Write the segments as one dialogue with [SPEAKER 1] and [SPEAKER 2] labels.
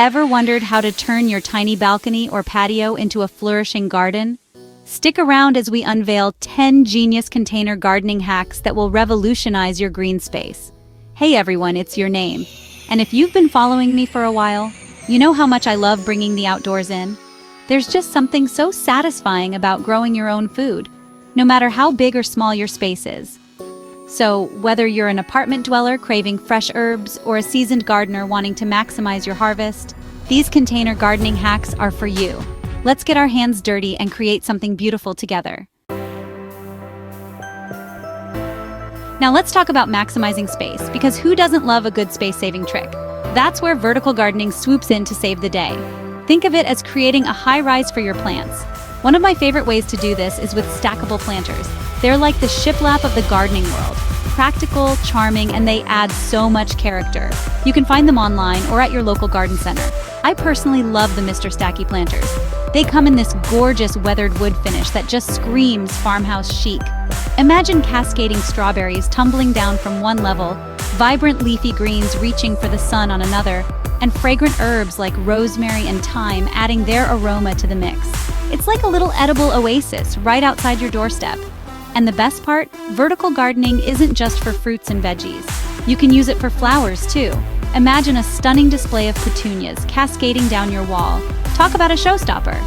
[SPEAKER 1] Ever wondered how to turn your tiny balcony or patio into a flourishing garden? Stick around as we unveil 10 genius container gardening hacks that will revolutionize your green space. Hey everyone, it's your name. And if you've been following me for a while, you know how much I love bringing the outdoors in. There's just something so satisfying about growing your own food, no matter how big or small your space is. So, whether you're an apartment dweller craving fresh herbs or a seasoned gardener wanting to maximize your harvest, these container gardening hacks are for you. Let's get our hands dirty and create something beautiful together. Now let's talk about maximizing space, because who doesn't love a good space-saving trick? That's where vertical gardening swoops in to save the day. Think of it as creating a high-rise for your plants. One of my favorite ways to do this is with stackable planters. They're like the shiplap of the gardening world. Practical, charming, and they add so much character. You can find them online or at your local garden center. I personally love the Mr. Stacky planters. They come in this gorgeous weathered wood finish that just screams farmhouse chic. Imagine cascading strawberries tumbling down from one level, vibrant leafy greens reaching for the sun on another, and fragrant herbs like rosemary and thyme adding their aroma to the mix. It's like a little edible oasis right outside your doorstep. And the best part, vertical gardening isn't just for fruits and veggies. You can use it for flowers too. Imagine a stunning display of petunias cascading down your wall. Talk about a showstopper.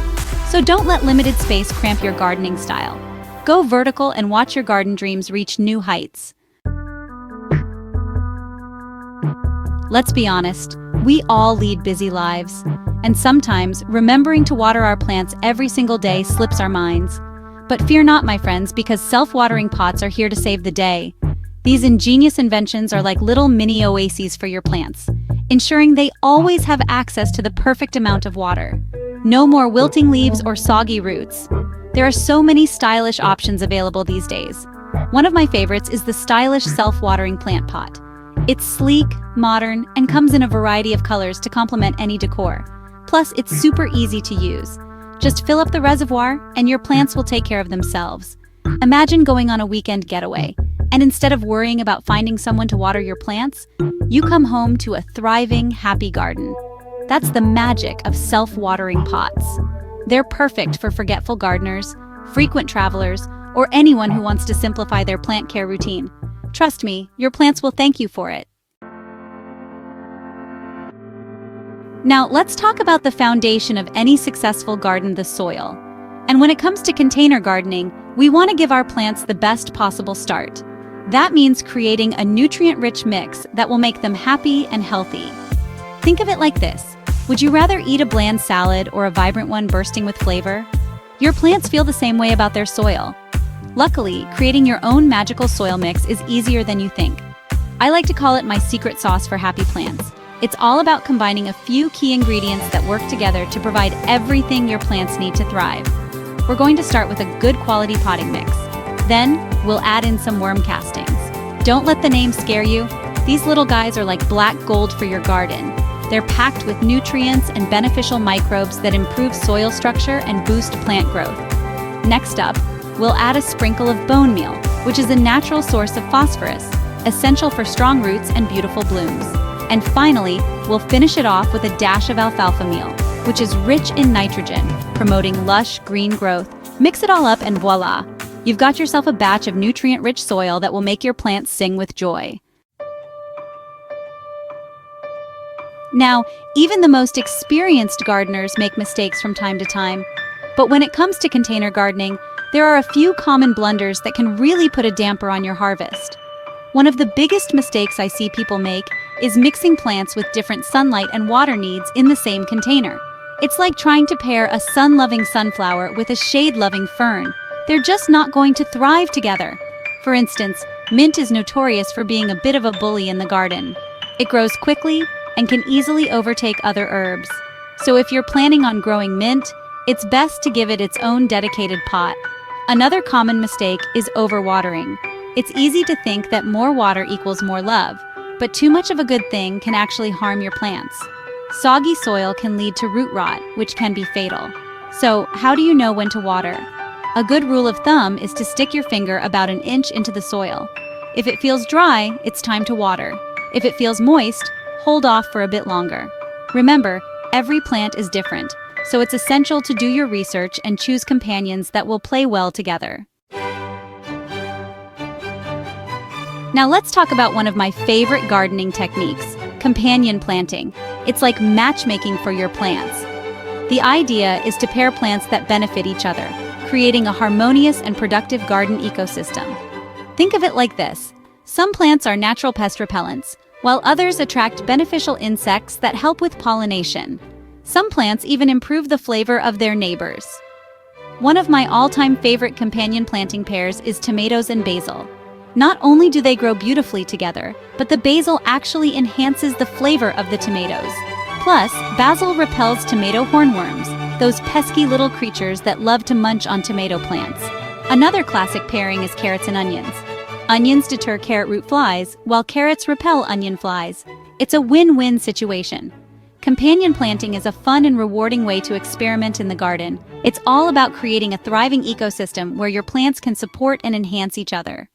[SPEAKER 1] So don't let limited space cramp your gardening style. Go vertical and watch your garden dreams reach new heights. Let's be honest, we all lead busy lives. And sometimes, remembering to water our plants every single day slips our minds. But fear not, my friends, because self-watering pots are here to save the day. These ingenious inventions are like little mini oases for your plants, ensuring they always have access to the perfect amount of water. No more wilting leaves or soggy roots. There are so many stylish options available these days. One of my favorites is the stylish self-watering plant pot. It's sleek, modern, and comes in a variety of colors to complement any decor. Plus, it's super easy to use. Just fill up the reservoir, and your plants will take care of themselves. Imagine going on a weekend getaway, and instead of worrying about finding someone to water your plants, you come home to a thriving, happy garden. That's the magic of self-watering pots. They're perfect for forgetful gardeners, frequent travelers, or anyone who wants to simplify their plant care routine. Trust me, your plants will thank you for it. Now, let's talk about the foundation of any successful garden, the soil. And when it comes to container gardening, we want to give our plants the best possible start. That means creating a nutrient-rich mix that will make them happy and healthy. Think of it like this. Would you rather eat a bland salad or a vibrant one bursting with flavor? Your plants feel the same way about their soil. Luckily, creating your own magical soil mix is easier than you think. I like to call it my secret sauce for happy plants. It's all about combining a few key ingredients that work together to provide everything your plants need to thrive. We're going to start with a good quality potting mix. Then, we'll add in some worm castings. Don't let the name scare you. These little guys are like black gold for your garden. They're packed with nutrients and beneficial microbes that improve soil structure and boost plant growth. Next up, we'll add a sprinkle of bone meal, which is a natural source of phosphorus, essential for strong roots and beautiful blooms. And finally, we'll finish it off with a dash of alfalfa meal, which is rich in nitrogen, promoting lush green growth. Mix it all up and voila! You've got yourself a batch of nutrient-rich soil that will make your plants sing with joy. Now, even the most experienced gardeners make mistakes from time to time. But when it comes to container gardening, there are a few common blunders that can really put a damper on your harvest. One of the biggest mistakes I see people make is mixing plants with different sunlight and water needs in the same container. It's like trying to pair a sun-loving sunflower with a shade-loving fern. They're just not going to thrive together. For instance, mint is notorious for being a bit of a bully in the garden. It grows quickly and can easily overtake other herbs. So if you're planning on growing mint, it's best to give it its own dedicated pot. Another common mistake is overwatering. It's easy to think that more water equals more love, but too much of a good thing can actually harm your plants. Soggy soil can lead to root rot, which can be fatal. So, how do you know when to water? A good rule of thumb is to stick your finger about an inch into the soil. If it feels dry, it's time to water. If it feels moist, hold off for a bit longer. Remember, Every plant is different, so it's essential to do your research and choose companions that will play well together. Now let's talk about one of my favorite gardening techniques, companion planting. It's like matchmaking for your plants. The idea is to pair plants that benefit each other, creating a harmonious and productive garden ecosystem. Think of it like this. Some plants are natural pest repellents, while others attract beneficial insects that help with pollination. Some plants even improve the flavor of their neighbors. One of my all-time favorite companion planting pairs is tomatoes and basil. Not only do they grow beautifully together, but the basil actually enhances the flavor of the tomatoes. Plus, basil repels tomato hornworms, those pesky little creatures that love to munch on tomato plants. Another classic pairing is carrots and onions. Onions deter carrot root flies, while carrots repel onion flies. It's a win-win situation. Companion planting is a fun and rewarding way to experiment in the garden. It's all about creating a thriving ecosystem where your plants can support and enhance each other.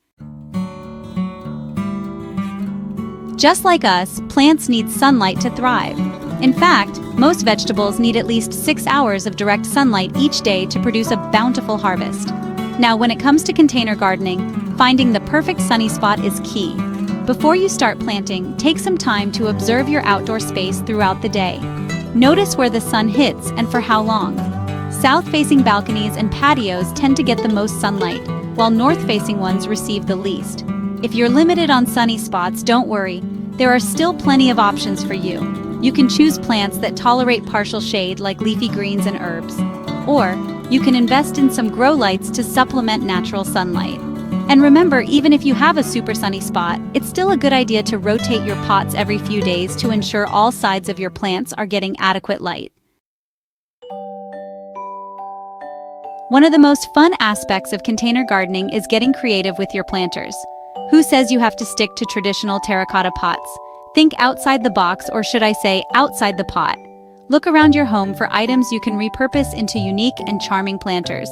[SPEAKER 1] Just like us, plants need sunlight to thrive. In fact, most vegetables need at least 6 hours of direct sunlight each day to produce a bountiful harvest. Now, when it comes to container gardening, finding the perfect sunny spot is key. Before you start planting, take some time to observe your outdoor space throughout the day. Notice where the sun hits and for how long. South-facing balconies and patios tend to get the most sunlight, while north-facing ones receive the least. If you're limited on sunny spots, don't worry. There are still plenty of options for you. You can choose plants that tolerate partial shade like leafy greens and herbs. Or, you can invest in some grow lights to supplement natural sunlight. And remember, even if you have a super sunny spot, it's still a good idea to rotate your pots every few days to ensure all sides of your plants are getting adequate light. One of the most fun aspects of container gardening is getting creative with your planters. Who says you have to stick to traditional terracotta pots? Think outside the box, or should I say, outside the pot. Look around your home for items you can repurpose into unique and charming planters.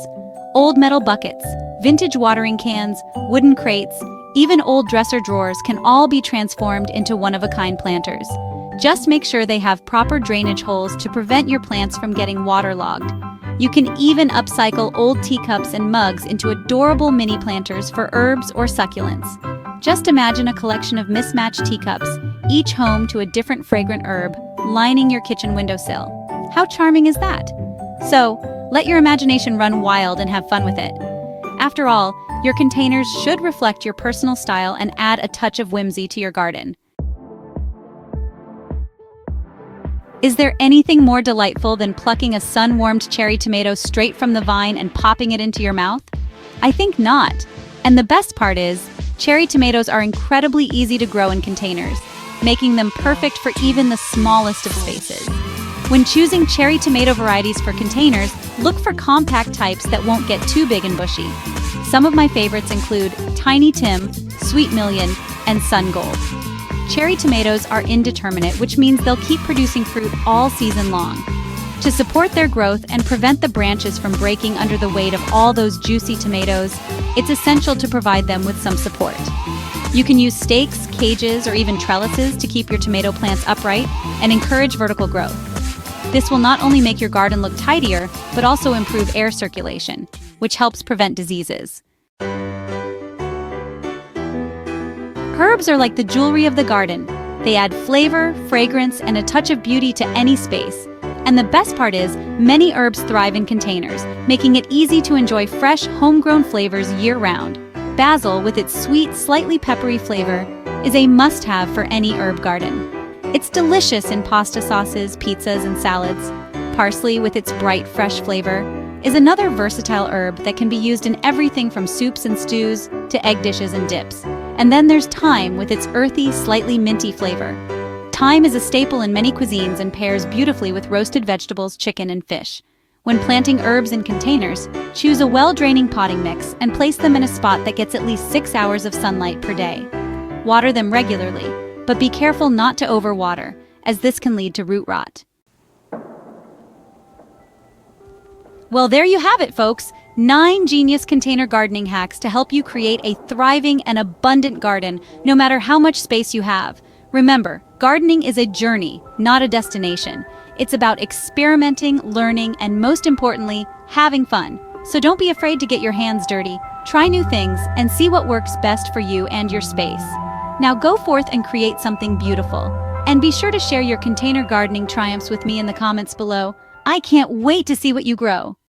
[SPEAKER 1] Old metal buckets, vintage watering cans, wooden crates, even old dresser drawers can all be transformed into one-of-a-kind planters. Just make sure they have proper drainage holes to prevent your plants from getting waterlogged. You can even upcycle old teacups and mugs into adorable mini planters for herbs or succulents. Just imagine a collection of mismatched teacups, each home to a different fragrant herb, lining your kitchen windowsill. How charming is that? So, let your imagination run wild and have fun with it. After all, your containers should reflect your personal style and add a touch of whimsy to your garden. Is there anything more delightful than plucking a sun-warmed cherry tomato straight from the vine and popping it into your mouth? I think not. And the best part is, cherry tomatoes are incredibly easy to grow in containers, making them perfect for even the smallest of spaces. When choosing cherry tomato varieties for containers, look for compact types that won't get too big and bushy. Some of my favorites include Tiny Tim, Sweet Million, and Sun Gold. Cherry tomatoes are indeterminate, which means they'll keep producing fruit all season long. To support their growth and prevent the branches from breaking under the weight of all those juicy tomatoes, it's essential to provide them with some support. You can use stakes, cages, or even trellises to keep your tomato plants upright and encourage vertical growth. This will not only make your garden look tidier, but also improve air circulation, which helps prevent diseases. Herbs are like the jewelry of the garden. They add flavor, fragrance, and a touch of beauty to any space. And the best part is, many herbs thrive in containers, making it easy to enjoy fresh, homegrown flavors year-round. Basil, with its sweet, slightly peppery flavor, is a must-have for any herb garden. It's delicious in pasta sauces, pizzas, and salads. Parsley, with its bright, fresh flavor, is another versatile herb that can be used in everything from soups and stews to egg dishes and dips. And then there's thyme with its earthy, slightly minty flavor. Thyme is a staple in many cuisines and pairs beautifully with roasted vegetables, chicken, and fish. When planting herbs in containers, choose a well-draining potting mix and place them in a spot that gets at least 6 hours of sunlight per day. Water them regularly, but be careful not to overwater, as this can lead to root rot. Well, there you have it, folks. 9 genius container gardening hacks to help you create a thriving and abundant garden, no matter how much space you have. Remember, gardening is a journey, not a destination. It's about experimenting, learning, and most importantly, having fun. So don't be afraid to get your hands dirty, try new things, and see what works best for you and your space. Now go forth and create something beautiful. And be sure to share your container gardening triumphs with me in the comments below. I can't wait to see what you grow.